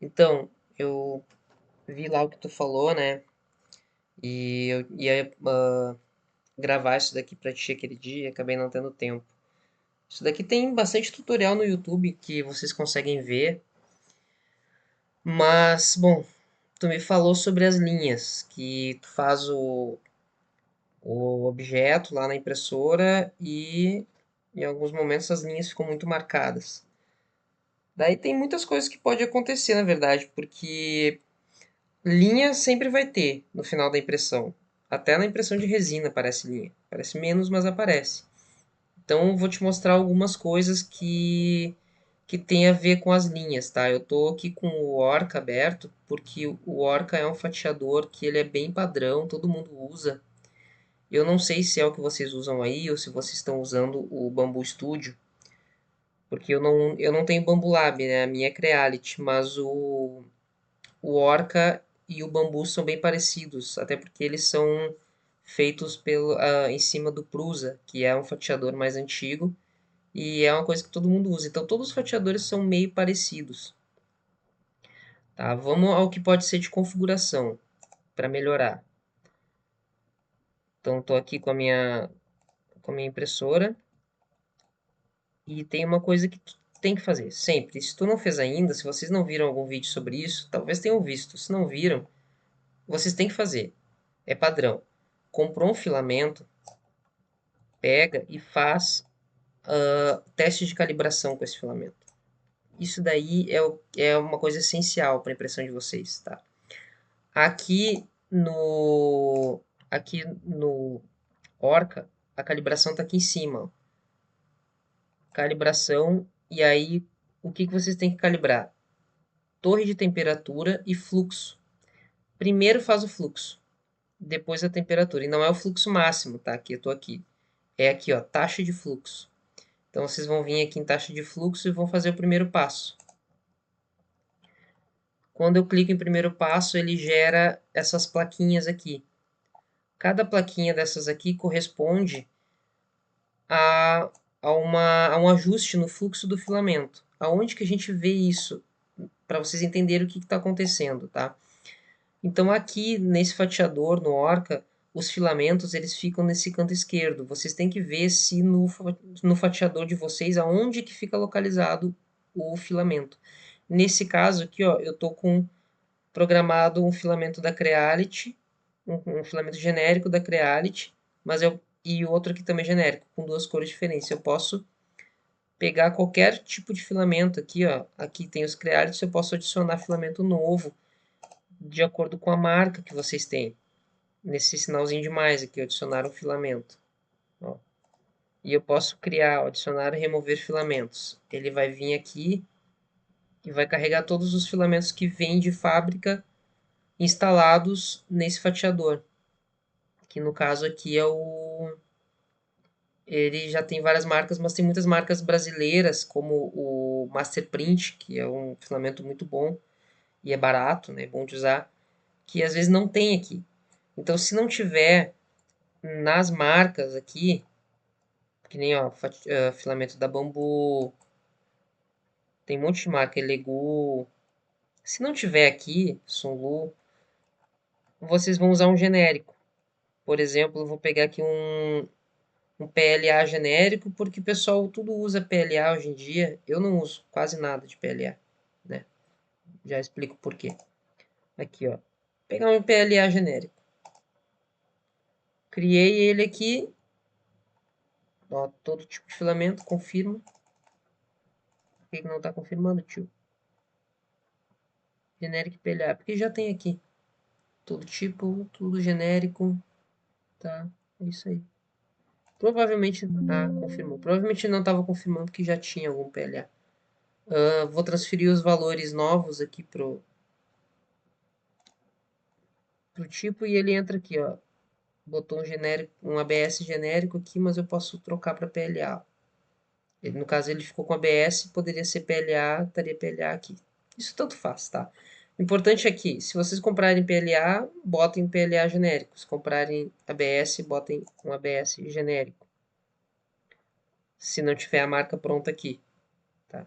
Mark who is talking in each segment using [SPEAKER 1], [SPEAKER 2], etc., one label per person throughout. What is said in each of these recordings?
[SPEAKER 1] Então, eu vi lá o que tu falou, né? E eu ia gravar isso daqui pra ti aquele dia, acabei não tendo tempo. Isso daqui tem bastante tutorial no YouTube que vocês conseguem ver, mas, bom, tu me falou sobre as linhas, que tu faz o objeto lá na impressora e em alguns momentos as linhas ficam muito marcadas. Daí tem muitas coisas que pode acontecer, na verdade, porque linha sempre vai ter no final da impressão. Até na impressão de resina aparece linha. Parece menos, mas aparece. Então eu vou te mostrar algumas coisas que tem a ver com as linhas, tá? Eu tô aqui com o Orca aberto, porque o Orca é um fatiador que ele é bem padrão, todo mundo usa. Eu não sei se é o que vocês usam aí ou se vocês estão usando o Bambu Studio, porque eu não tenho Bambu Lab, né? A minha é Creality, mas o Orca e o Bambu são bem parecidos, até porque eles são feitos em cima do Prusa, que é um fatiador mais antigo e é uma coisa que todo mundo usa. Então todos os fatiadores são meio parecidos, tá? Vamos ao que pode ser de configuração para melhorar. Então estou aqui com a minha impressora e tem uma coisa que tu tem que fazer sempre. Se tu não fez ainda, se vocês não viram algum vídeo sobre isso, talvez tenham visto. Se não viram, vocês têm que fazer. É padrão. Comprou um filamento, pega e faz teste de calibração com esse filamento. Isso daí é uma coisa essencial para a impressão de vocês, tá? Aqui no Orca, a calibração está aqui em cima, ó. Calibração, e aí o que vocês têm que calibrar? Torre de temperatura e fluxo. Primeiro faz o fluxo, depois a temperatura. E não é o fluxo máximo, tá? Que eu tô aqui. É aqui, ó, taxa de fluxo. Então vocês vão vir aqui em taxa de fluxo e vão fazer o primeiro passo. Quando eu clico em primeiro passo, ele gera essas plaquinhas aqui. Cada plaquinha dessas aqui corresponde a, a um ajuste no fluxo do filamento. Aonde que a gente vê isso? Para vocês entenderem o que está acontecendo, tá? Então aqui nesse fatiador, no Orca, os filamentos eles ficam nesse canto esquerdo. Vocês têm que ver se no fatiador de vocês aonde que fica localizado o filamento. Nesse caso aqui, ó, eu tô com programado um filamento da Creality, um filamento genérico da Creality, e outro aqui também genérico, com duas cores diferentes. Eu posso pegar qualquer tipo de filamento aqui, ó. Aqui tem os Crealities, eu posso adicionar filamento novo de acordo com a marca que vocês têm. Nesse sinalzinho de mais aqui, adicionar um filamento. Ó. E eu posso criar, adicionar e remover filamentos. Ele vai vir aqui e vai carregar todos os filamentos que vêm de fábrica instalados nesse fatiador, que no caso aqui é o ele já tem várias marcas, mas tem muitas marcas brasileiras, como o Masterprint, que é um filamento muito bom e é barato, né, bom de usar, que às vezes não tem aqui. Então, se não tiver nas marcas aqui, que nem ó, filamento da Bambu, tem um monte de marca, Elegu. Se não tiver aqui, Sunlu, vocês vão usar um genérico. Por exemplo, eu vou pegar aqui um PLA genérico, porque o pessoal tudo usa PLA hoje em dia. Eu não uso quase nada de PLA, né? Já explico por quê. Aqui, ó. Pegar um PLA genérico. Criei ele aqui. Ó, todo tipo de filamento, confirma. Por que não está confirmando, tio? Genérico PLA, porque já tem aqui. Todo tipo, tudo genérico, tá? É isso aí. Provavelmente, confirmou. Provavelmente não estava confirmando que já tinha algum PLA. Vou transferir os valores novos aqui pro tipo e ele entra aqui, ó. Botou um genérico, um ABS genérico aqui, mas eu posso trocar para PLA. Ele, no caso, ele ficou com ABS, poderia ser PLA, estaria PLA aqui. Isso tanto faz, tá? O importante é que, se vocês comprarem PLA, botem PLA genérico. Se comprarem ABS, botem um ABS genérico. Se não tiver a marca pronta aqui, tá?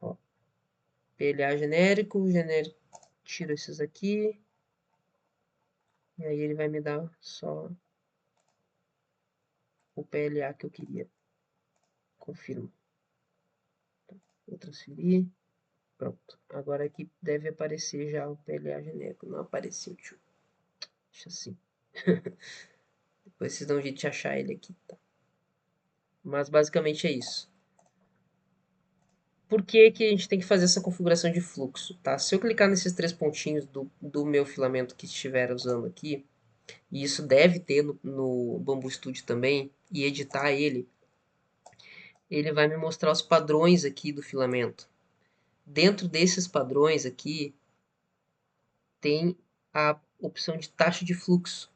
[SPEAKER 1] Ó. PLA genérico, tiro esses aqui. E aí ele vai me dar só o PLA que eu queria. Confirmo. Vou transferir. Pronto. Agora aqui deve aparecer já o PLA genérico. Não apareceu, tio. Deixa assim. Depois vocês dão um jeito de achar ele aqui, tá? Mas basicamente é isso. Por que que a gente tem que fazer essa configuração de fluxo, tá? Se eu clicar nesses três pontinhos do meu filamento que estiver usando aqui, e isso deve ter no Bambu Studio também, e editar ele vai me mostrar os padrões aqui do filamento. Dentro desses padrões aqui, tem a opção de taxa de fluxo,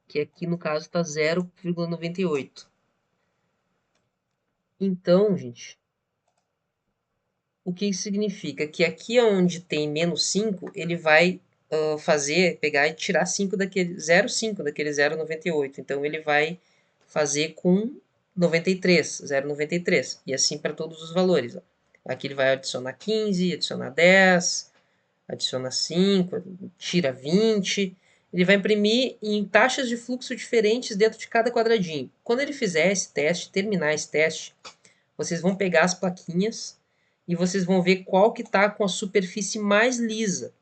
[SPEAKER 1] que aqui no caso está 0,98. Então, gente, o que isso significa? Que aqui onde tem menos 5, ele vai pegar e tirar 5 daquele 0,5 daquele 0,98. Então ele vai fazer com 93, 0,93. E assim para todos os valores. Ó. Aqui ele vai adicionar 15, adicionar 10, adiciona 5, tira 20. Ele vai imprimir em taxas de fluxo diferentes dentro de cada quadradinho. Quando ele fizer esse teste, terminar esse teste, vocês vão pegar as plaquinhas e vocês vão ver qual que está com a superfície mais lisa.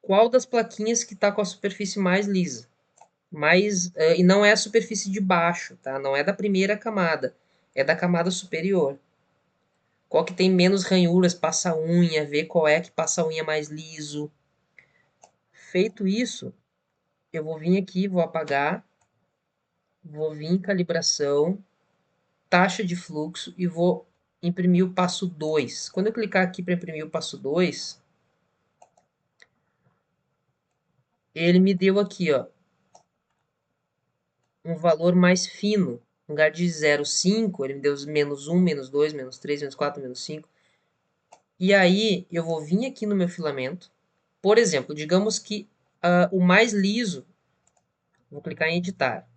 [SPEAKER 1] Qual das plaquinhas que está com a superfície mais lisa? E não é a superfície de baixo, tá? Não é da primeira camada, é da camada superior. Qual que tem menos ranhuras, passa a unha, vê qual é que passa a unha mais liso. Feito isso, eu vou vir aqui, vou apagar, vou vir em calibração, taxa de fluxo e vou imprimir o passo 2. Quando eu clicar aqui para imprimir o passo 2, ele me deu aqui, ó, um valor mais fino. No lugar de 0,5, ele me deu menos 1, menos 2, menos 3, menos 4, menos 5. E aí, eu vou vir aqui no meu filamento. Por exemplo, digamos que o mais liso, vou clicar em editar.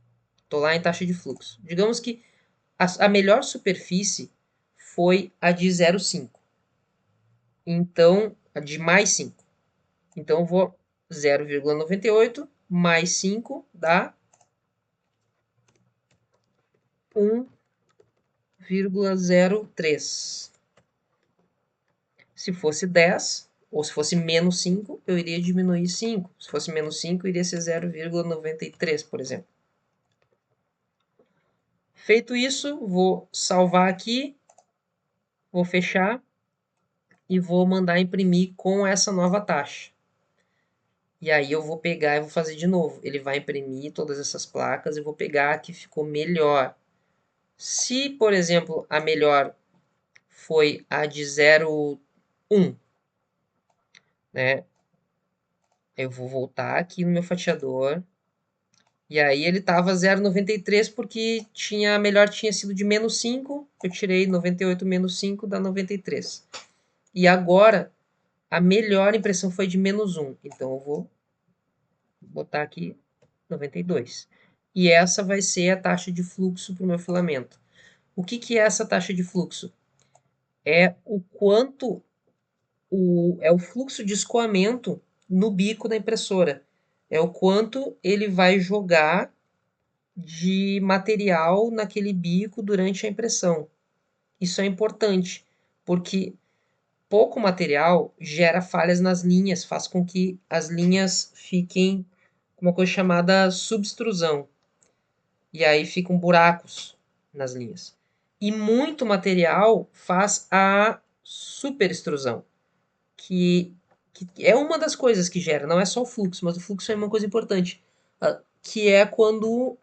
[SPEAKER 1] Estou lá em taxa de fluxo. Digamos que a melhor superfície foi a de 0,5. Então, a de mais 5. Então, eu vou 0,98 mais 5 dá 1,03. Se fosse 10, ou se fosse menos 5, eu iria diminuir 5. Se fosse menos 5, iria ser 0,93, por exemplo. Feito isso, vou salvar aqui, vou fechar e vou mandar imprimir com essa nova taxa. E aí eu vou pegar e vou fazer de novo. Ele vai imprimir todas essas placas e vou pegar a que ficou melhor. Se, por exemplo, a melhor foi a de 0,1, né? Eu vou voltar aqui no meu fatiador. E aí ele estava 0,93 porque a melhor tinha sido de menos 5. Eu tirei 98 menos 5 dá 93. E agora a melhor impressão foi de menos 1. Então eu vou botar aqui 92. E essa vai ser a taxa de fluxo para o meu filamento. O que, que é essa taxa de fluxo? É o quanto é o fluxo de escoamento no bico da impressora. É o quanto ele vai jogar de material naquele bico durante a impressão. Isso é importante, porque pouco material gera falhas nas linhas, faz com que as linhas fiquem com uma coisa chamada subextrusão. E aí ficam buracos nas linhas. E muito material faz a superextrusão, que é uma das coisas que gera, não é só o fluxo, mas o fluxo é uma coisa importante, que é quando,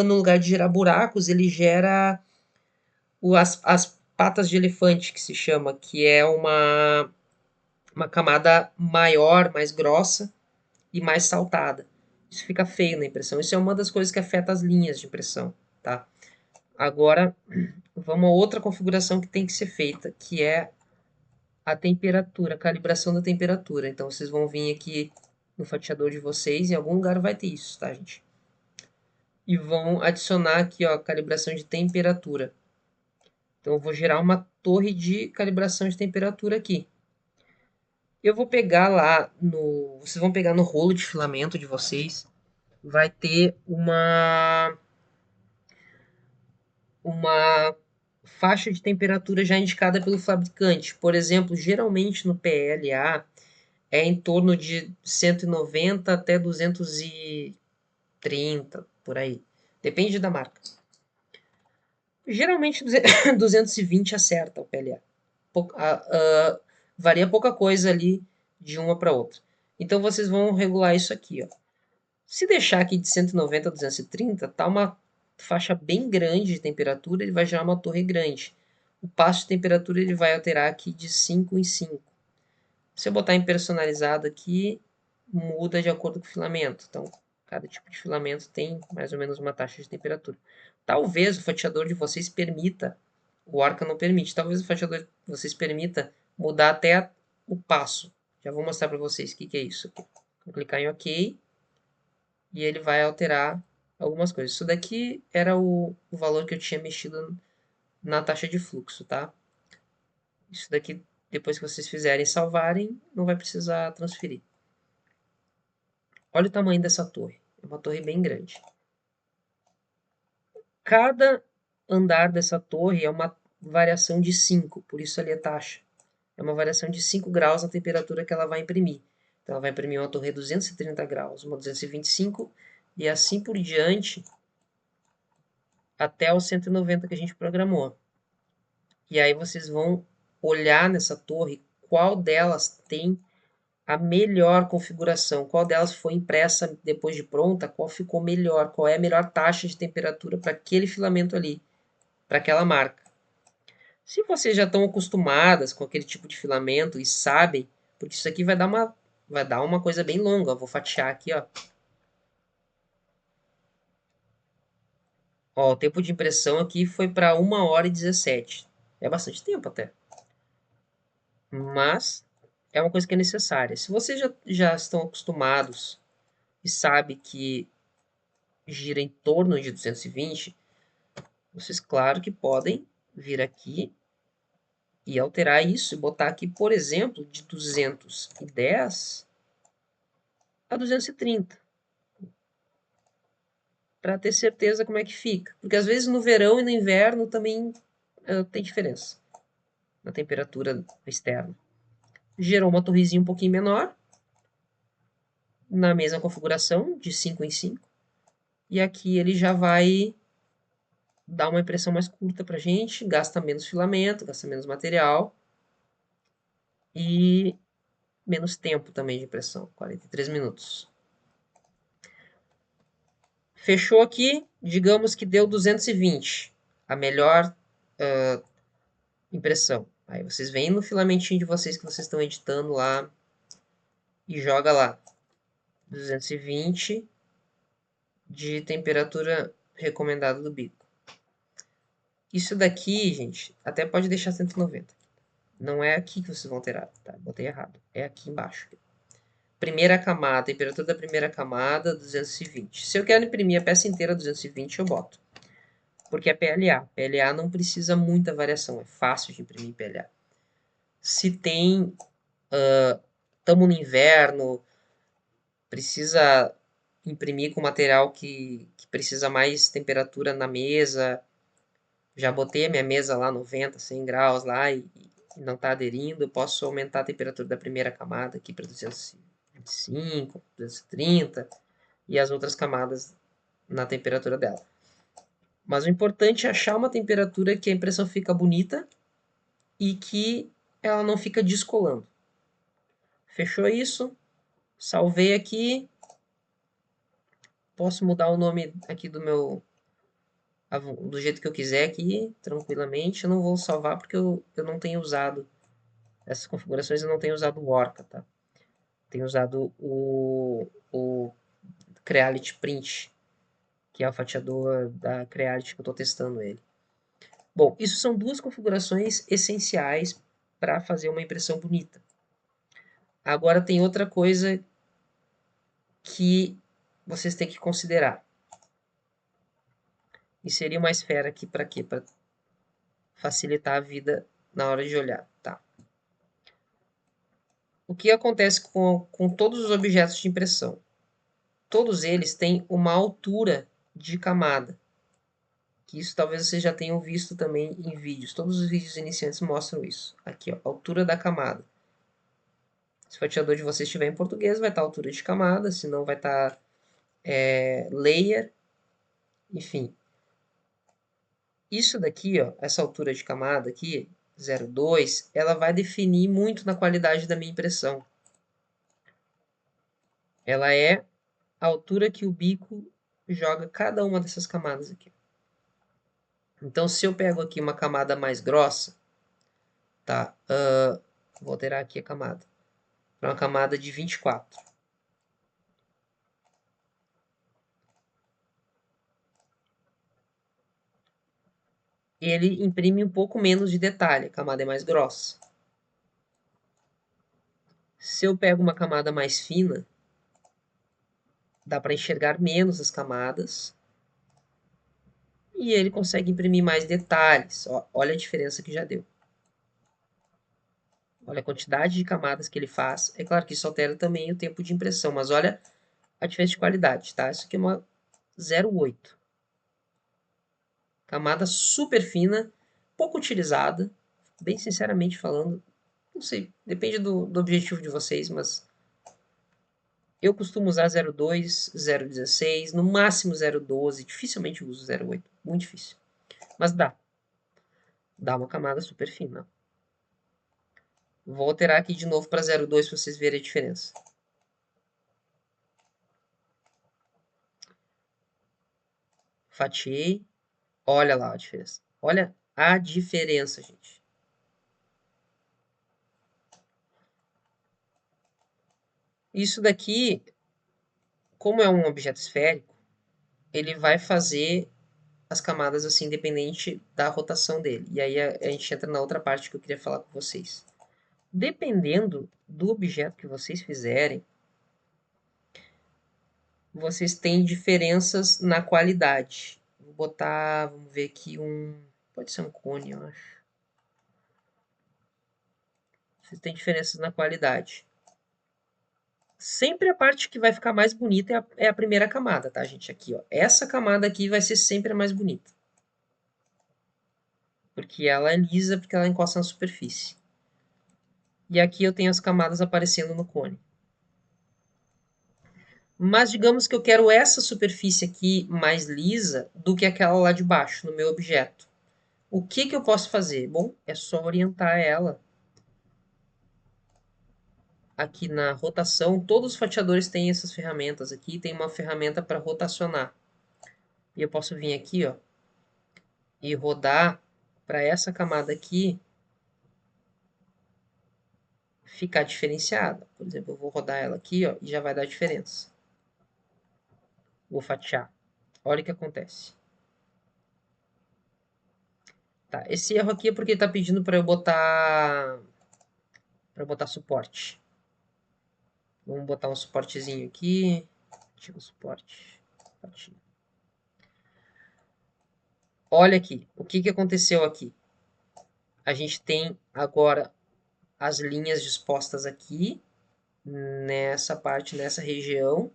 [SPEAKER 1] no lugar de gerar buracos, ele gera as patas de elefante, que se chama, que é uma camada maior, mais grossa e mais saltada. Isso fica feio na impressão. Isso é uma das coisas que afeta as linhas de impressão, tá? Agora, vamos a outra configuração que tem que ser feita, que é a temperatura, a calibração da temperatura. Então, vocês vão vir aqui no fatiador de vocês, em algum lugar vai ter isso, tá, gente? E vão adicionar aqui, ó, a calibração de temperatura. Então, eu vou gerar uma torre de calibração de temperatura aqui. Eu vou pegar lá no... Vocês vão pegar no rolo de filamento de vocês. Vai ter uma faixa de temperatura já indicada pelo fabricante. Por exemplo, geralmente no PLA é em torno de 190 até 230, por aí. Depende da marca. Geralmente 220 acerta o PLA. Varia pouca coisa ali de uma para outra. Então vocês vão regular isso aqui, ó. Se deixar aqui de 190 a 230, tá uma faixa bem grande de temperatura, ele vai gerar uma torre grande. O passo de temperatura ele vai alterar aqui de 5 em 5. Se eu botar em personalizado aqui, muda de acordo com o filamento. Então, cada tipo de filamento tem mais ou menos uma taxa de temperatura. Talvez o fatiador de vocês permita, o Orca não permite, talvez o fatiador de vocês permita mudar até o passo. Já vou mostrar para vocês o que é isso aqui. Vou clicar em OK e ele vai alterar algumas coisas. Isso daqui era o valor que eu tinha mexido na taxa de fluxo, tá? Isso daqui, depois que vocês fizerem e salvarem, não vai precisar transferir. Olha o tamanho dessa torre. É uma torre bem grande. Cada andar dessa torre é uma variação de 5, por isso ali é taxa. É uma variação de 5 graus na temperatura que ela vai imprimir. Então, ela vai imprimir uma torre a 230 graus, uma 225 e assim por diante até os 190 que a gente programou. E aí vocês vão olhar nessa torre qual delas tem a melhor configuração, qual delas foi impressa depois de pronta, qual ficou melhor, qual é a melhor taxa de temperatura para aquele filamento ali, para aquela marca. Se vocês já estão acostumadas com aquele tipo de filamento e sabem, porque isso aqui vai dar uma coisa bem longa, eu vou fatiar aqui, ó. Ó, o tempo de impressão aqui foi para 1h17. É bastante tempo até. Mas é uma coisa que é necessária. Se vocês já estão acostumados e sabem que gira em torno de 220, vocês, claro que podem vir aqui e alterar isso e botar aqui, por exemplo, de 210 a 230, para ter certeza como é que fica. Porque às vezes no verão e no inverno também tem diferença na temperatura externa. Gerou uma torrezinha um pouquinho menor, na mesma configuração, de 5 em 5. E aqui ele já vai dar uma impressão mais curta para a gente, gasta menos filamento, gasta menos material e menos tempo também de impressão, 43 minutos. Fechou aqui, digamos que deu 220, a melhor impressão. Aí vocês vêm no filamentinho de vocês que vocês estão editando lá e joga lá 220 de temperatura recomendada do bico. Isso daqui, gente, até pode deixar 190. Não é aqui que vocês vão alterar, tá? Botei errado. É aqui embaixo. Primeira camada, temperatura da primeira camada, 220. Se eu quero imprimir a peça inteira 220, eu boto. Porque é PLA. PLA não precisa muita variação, é fácil de imprimir PLA. Se tem, estamos no inverno, precisa imprimir com material que precisa mais temperatura na mesa, já botei a minha mesa lá 90, 100 graus lá e não está aderindo, eu posso aumentar a temperatura da primeira camada aqui para 225, 230 e as outras camadas na temperatura dela. Mas o importante é achar uma temperatura que a impressão fica bonita e que ela não fica descolando. Fechou isso? Salvei aqui. Posso mudar o nome aqui do jeito que eu quiser aqui, tranquilamente. Eu não vou salvar porque eu não tenho usado essas configurações, eu não tenho usado o Orca, tá? Tenho usado o Creality Print, que é o fatiador da Creality que eu estou testando ele. Bom, isso são duas configurações essenciais para fazer uma impressão bonita. Agora tem outra coisa que vocês têm que considerar. Inserir uma esfera aqui para quê? Para facilitar a vida na hora de olhar, tá? O que acontece com todos os objetos de impressão? Todos eles têm uma altura de camada, que isso talvez vocês já tenham visto também em vídeos. Todos os vídeos iniciantes mostram isso. Aqui, ó, altura da camada. Se o fatiador de vocês estiver em português, vai estar altura de camada, se não vai estar layer, enfim. Isso daqui, ó, essa altura de camada aqui, 0,2, ela vai definir muito na qualidade da minha impressão. Ela é a altura que o bico joga cada uma dessas camadas aqui. Então, se eu pego aqui uma camada mais grossa, tá? Vou alterar aqui a camada. Para uma camada de 24. Ele imprime um pouco menos de detalhe, a camada é mais grossa. Se eu pego uma camada mais fina, dá para enxergar menos as camadas e ele consegue imprimir mais detalhes. Ó, olha a diferença que já deu. Olha a quantidade de camadas que ele faz. É claro que isso altera também o tempo de impressão, mas olha a diferença de qualidade, tá? Isso aqui é uma 0,8. Camada super fina, pouco utilizada, bem sinceramente falando. Não sei, depende do objetivo de vocês, mas eu costumo usar 0,2, 0,16, no máximo 0,12, dificilmente uso 0,8, muito difícil. Mas dá uma camada super fina. Vou alterar aqui de novo para 0,2 para vocês verem a diferença. Fatiei, olha lá a diferença. Olha a diferença, gente. Isso daqui, como é um objeto esférico, ele vai fazer as camadas assim, independente da rotação dele. E aí a gente entra na outra parte que eu queria falar com vocês. Dependendo do objeto que vocês fizerem, vocês têm diferenças na qualidade. Vou botar, vamos ver aqui pode ser um cone, eu acho. Vocês têm diferenças na qualidade. Sempre a parte que vai ficar mais bonita é a primeira camada, tá, gente? Aqui, ó. Essa camada aqui vai ser sempre a mais bonita. Porque ela é lisa, porque ela encosta na superfície. E aqui eu tenho as camadas aparecendo no cone. Mas digamos que eu quero essa superfície aqui mais lisa do que aquela lá de baixo, no meu objeto. O que eu posso fazer? Bom, é só orientar ela aqui na rotação. Todos os fatiadores têm essas ferramentas aqui. Tem uma ferramenta para rotacionar. E eu posso vir aqui, ó, e rodar para essa camada aqui ficar diferenciada. Por exemplo, eu vou rodar ela aqui, ó, e já vai dar diferença. Vou fatiar. Olha o que acontece. Tá, esse erro aqui é porque está pedindo para eu botar suporte. Vamos botar um suportezinho aqui. Tira o suporte. Fatia. Olha aqui, o que aconteceu aqui? A gente tem agora as linhas dispostas aqui, nessa parte, nessa região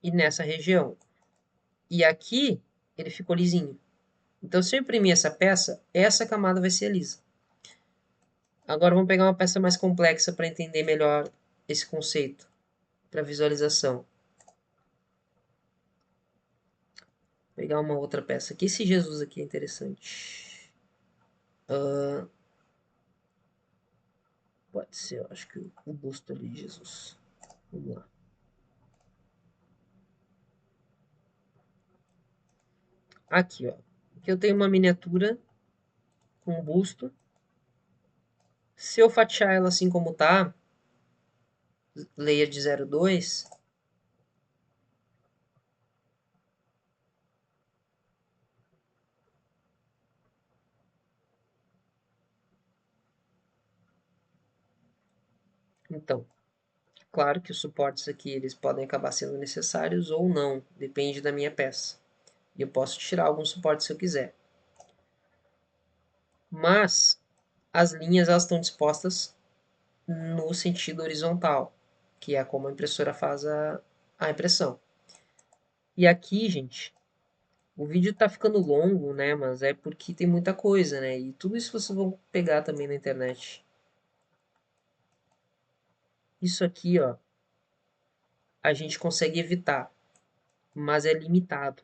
[SPEAKER 1] e nessa região. E aqui ele ficou lisinho. Então, se eu imprimir essa peça, essa camada vai ser lisa. Agora vamos pegar uma peça mais complexa para entender melhor esse conceito, para visualização. Vou pegar uma outra peça aqui. Esse Jesus aqui é interessante. Pode ser, eu acho que o busto ali de Jesus. Vamos lá. Aqui, ó. Aqui eu tenho uma miniatura com um busto. Se eu fatiar ela assim como tá, layer de 0,2, então, claro que os suportes aqui eles podem acabar sendo necessários ou não, depende da minha peça. E eu posso tirar alguns suportes se eu quiser. mas as linhas elas estão dispostas no sentido horizontal, que é como a impressora faz a impressão. E aqui, gente, o vídeo tá ficando longo, né? Mas é porque tem muita coisa, né? E tudo isso vocês vão pegar também na internet. Isso aqui, ó, a gente consegue evitar, mas é limitado.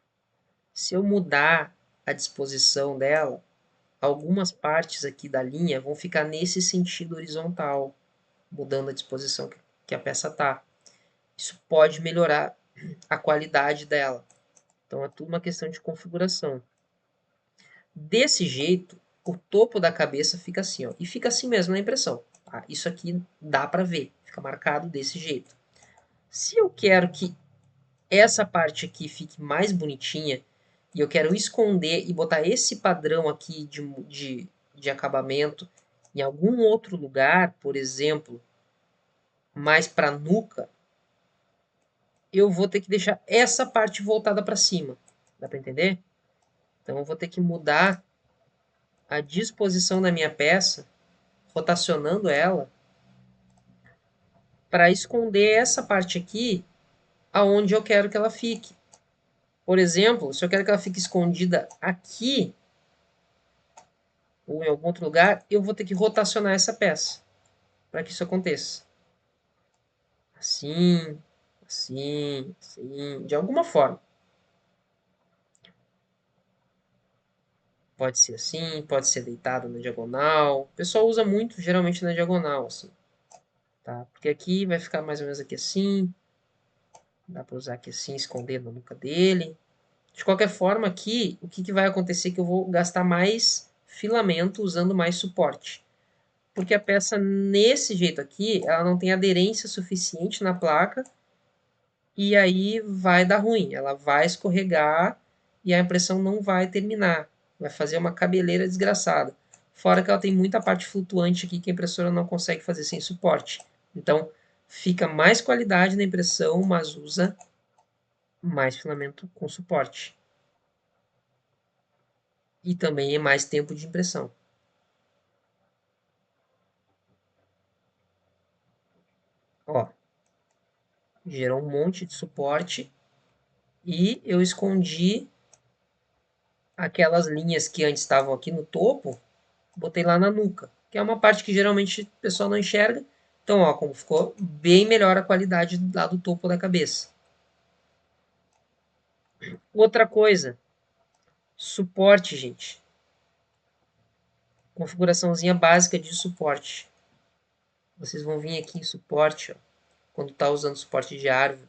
[SPEAKER 1] Se eu mudar a disposição dela, algumas partes aqui da linha vão ficar nesse sentido horizontal, mudando a disposição que a peça tá. Isso pode melhorar a qualidade dela. Então é tudo uma questão de configuração. Desse jeito, o topo da cabeça fica assim, ó, e fica assim mesmo na impressão. Tá? Isso aqui dá para ver, fica marcado desse jeito. Se eu quero que essa parte aqui fique mais bonitinha e eu quero esconder e botar esse padrão aqui de acabamento em algum outro lugar, por exemplo, mais para a nuca, eu vou ter que deixar essa parte voltada para cima. Dá para entender? Então eu vou ter que mudar a disposição da minha peça, rotacionando ela, para esconder essa parte aqui aonde eu quero que ela fique. Por exemplo, se eu quero que ela fique escondida aqui, ou em algum outro lugar, eu vou ter que rotacionar essa peça para que isso aconteça. Assim, assim, assim, de alguma forma. Pode ser assim, pode ser deitado na diagonal. O pessoal usa muito, geralmente na diagonal, assim, tá? Porque aqui vai ficar mais ou menos aqui assim. Dá para usar aqui assim, escondendo a nuca dele. De qualquer forma, aqui, o que vai acontecer é que eu vou gastar mais filamento usando mais suporte. Porque a peça, nesse jeito aqui, ela não tem aderência suficiente na placa e aí vai dar ruim. Ela vai escorregar e a impressão não vai terminar. Vai fazer uma cabeleira desgraçada. Fora que ela tem muita parte flutuante aqui que a impressora não consegue fazer sem suporte. Então, fica mais qualidade na impressão, mas usa mais filamento com suporte. E também é mais tempo de impressão. Ó, gerou um monte de suporte e eu escondi aquelas linhas que antes estavam aqui no topo, botei lá na nuca, que é uma parte que geralmente o pessoal não enxerga. Então, ó, como ficou bem melhor a qualidade lá do topo da cabeça. Outra coisa, suporte, gente. Configuraçãozinha básica de suporte. Vocês vão vir aqui em suporte, ó, quando está usando suporte de árvore.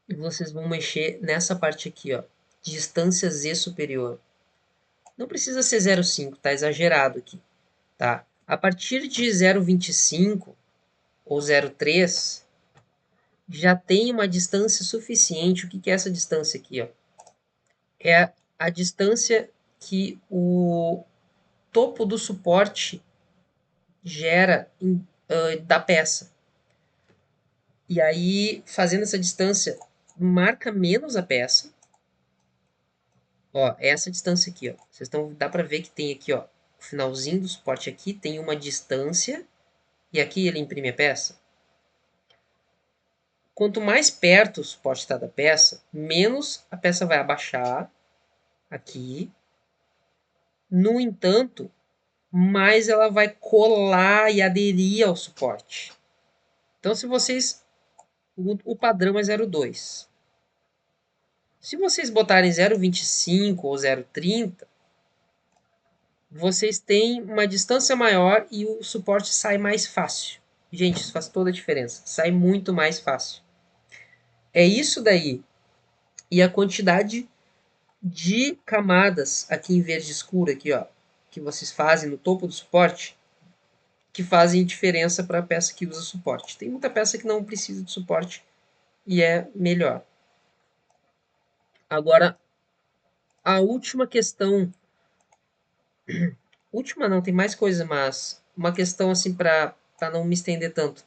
[SPEAKER 1] E vocês vão mexer nessa parte aqui, ó, distância Z superior. Não precisa ser 0,5, tá exagerado aqui, tá? A partir de 0,25 ou 0,3 já tem uma distância suficiente. O que é essa distância aqui, ó? É a distância que o topo do suporte gera da peça. E aí, fazendo essa distância, marca menos a peça. Ó, é essa distância aqui, ó. Vocês estão, dá para ver que tem aqui, ó, o finalzinho do suporte aqui tem uma distância e aqui ele imprime a peça. Quanto mais perto o suporte está da peça, menos a peça vai abaixar aqui. No entanto, mais ela vai colar e aderir ao suporte. Então, se vocês... O padrão é 0,2. Se vocês botarem 0,25 ou 0,30, vocês têm uma distância maior e o suporte sai mais fácil. Gente, isso faz toda a diferença. Sai muito mais fácil. É isso daí. E a quantidade de camadas aqui em verde escuro, aqui, ó, que vocês fazem no topo do suporte, que fazem diferença para a peça que usa suporte. Tem muita peça que não precisa de suporte e é melhor. Agora, a última questão... Última não, tem mais coisa, mas uma questão assim para não me estender tanto,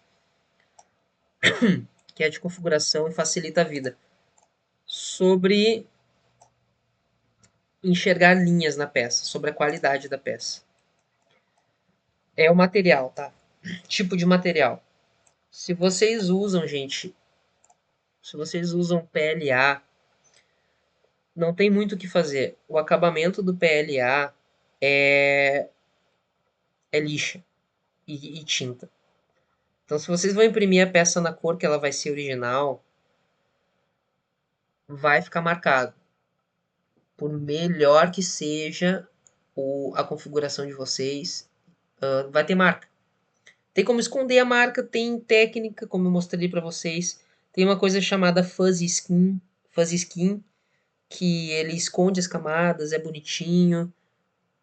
[SPEAKER 1] que é de configuração e facilita a vida. Sobre enxergar linhas na peça, sobre a qualidade da peça. É o material, tá? Tipo de material. Se vocês usam, gente, se vocês usam PLA, não tem muito o que fazer. O acabamento do PLA é, é lixa e tinta. Então, se vocês vão imprimir a peça na cor que ela vai ser original, vai ficar marcado. Por melhor que seja a configuração de vocês, vai ter marca. Tem como esconder a marca, tem técnica, como eu mostrei para vocês. Tem uma coisa chamada fuzzy skin, que ele esconde as camadas, é bonitinho.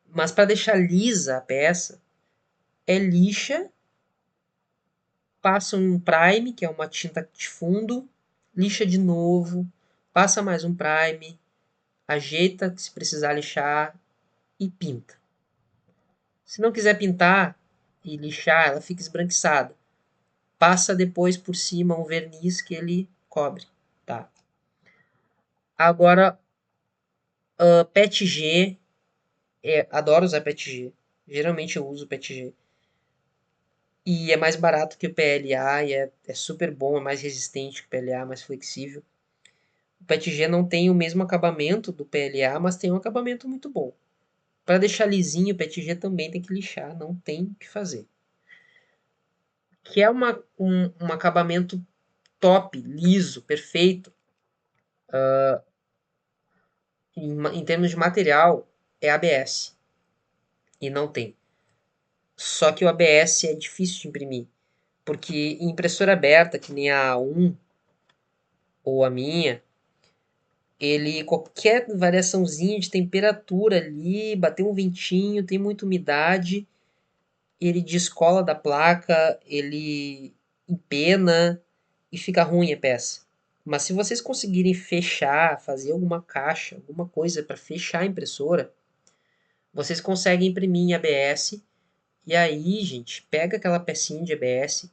[SPEAKER 1] Mas para deixar lisa a peça, é lixa, passa um prime, que é uma tinta de fundo, lixa de novo, passa mais um prime, ajeita se precisar lixar e pinta. Se não quiser pintar e lixar, ela fica esbranquiçada. Passa depois por cima um verniz que ele cobre, tá? Agora, PETG, adoro usar PETG. Geralmente eu uso PETG. E é mais barato que o PLA e é super bom, é mais resistente que o PLA, mais flexível. O PETG não tem o mesmo acabamento do PLA, mas tem um acabamento muito bom. Para deixar lisinho, o PETG também tem que lixar, não tem o que fazer. Que é um acabamento top, liso, perfeito, em termos de material, é ABS. E não tem. Só que o ABS é difícil de imprimir. Porque em impressora aberta, que nem a A1 ou a minha, ele qualquer variaçãozinha de temperatura ali, bater um ventinho, tem muita umidade, ele descola da placa, ele empena e fica ruim a peça. Mas se vocês conseguirem fechar, fazer alguma caixa, alguma coisa para fechar a impressora, vocês conseguem imprimir em ABS. E aí, gente, pega aquela pecinha de ABS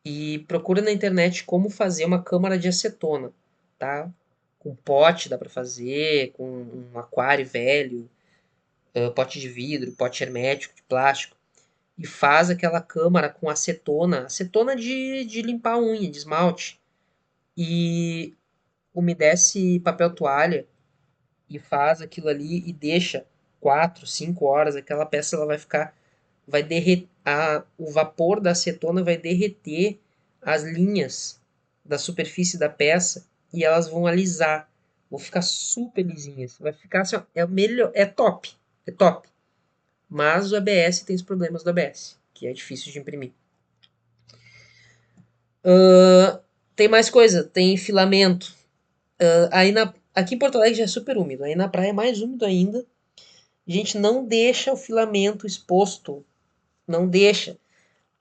[SPEAKER 1] e procura na internet como fazer uma câmara de acetona, tá? Com pote dá para fazer, com um aquário velho, pote de vidro, pote hermético de plástico. E faz aquela câmara com acetona, acetona de limpar a unha, de esmalte. E umedece papel toalha e faz aquilo ali e deixa 4, 5 horas, aquela peça ela vai ficar, vai derreter, o vapor da acetona vai derreter as linhas da superfície da peça e elas vão alisar, vão ficar super lisinhas, vai ficar assim, ó, é o melhor, é top. Mas o ABS tem os problemas do ABS, que é difícil de imprimir. Tem mais coisa, tem filamento. Aqui em Porto Alegre já é super úmido, aí na praia é mais úmido ainda. A gente não deixa o filamento exposto, não deixa.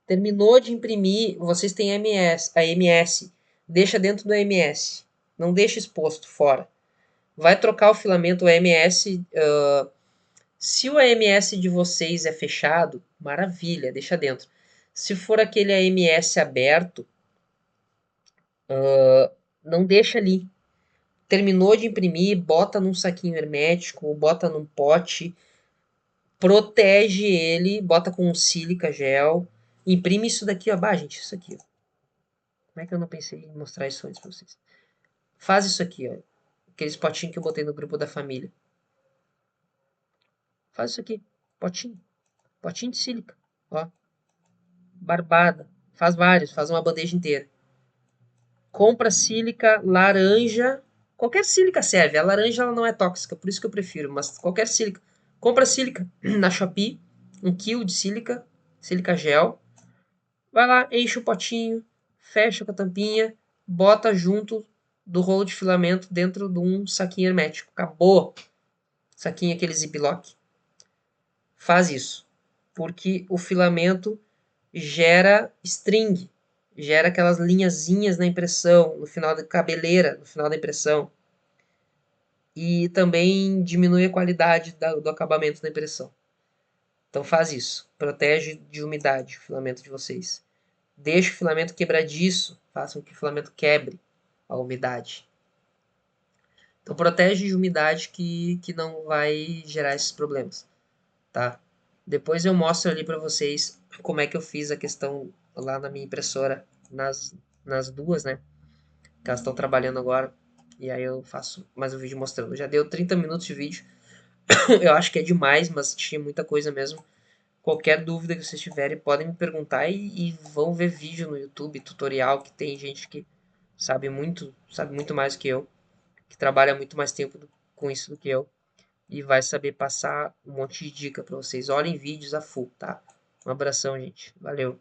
[SPEAKER 1] Terminou de imprimir, vocês têm a MS, deixa dentro do MS, não deixa exposto fora. Vai trocar o filamento, o AMS, se o AMS de vocês é fechado, maravilha, deixa dentro. Se for aquele AMS aberto, não deixa ali. Terminou de imprimir, bota num saquinho hermético, bota num pote, protege ele, bota com um sílica gel, imprime isso daqui, ó. Bah, gente, isso aqui, ó. Como é que eu não pensei em mostrar isso antes pra vocês? Faz isso aqui, ó. Aqueles potinhos que eu botei no grupo da família. Faz isso aqui. Potinho. Potinho de sílica. Ó. Barbada. Faz vários. Faz uma bandeja inteira. Compra sílica laranja. Qualquer sílica serve. A laranja ela não é tóxica, por isso que eu prefiro. Mas qualquer sílica. Compra sílica na Shopee. 1 quilo de sílica. Sílica gel. Vai lá, enche o potinho. Fecha com a tampinha. Bota junto do rolo de filamento dentro de um saquinho hermético. Acabou. Saquinho aquele ziplock. Faz isso. Porque o filamento gera string, gera aquelas linhazinhas na impressão, no final da cabeleira, no final da impressão. E também diminui a qualidade do acabamento da impressão. Então faz isso. Protege de umidade o filamento de vocês. Deixa o filamento quebradiço. Faça com que o filamento quebre a umidade. Então protege de umidade que não vai gerar esses problemas, tá? Depois eu mostro ali para vocês como é que eu fiz a questão lá na minha impressora, nas duas, né? Que elas estão trabalhando agora. E aí eu faço mais um vídeo mostrando. Já deu 30 minutos de vídeo. Eu acho que é demais, mas tinha muita coisa mesmo. Qualquer dúvida que vocês tiverem, podem me perguntar e vão ver vídeo no YouTube, tutorial, que tem gente que sabe muito mais do que eu, que trabalha muito mais tempo com isso do que eu, e vai saber passar um monte de dica para vocês. Olhem vídeos a full, tá? Um abração, gente. Valeu.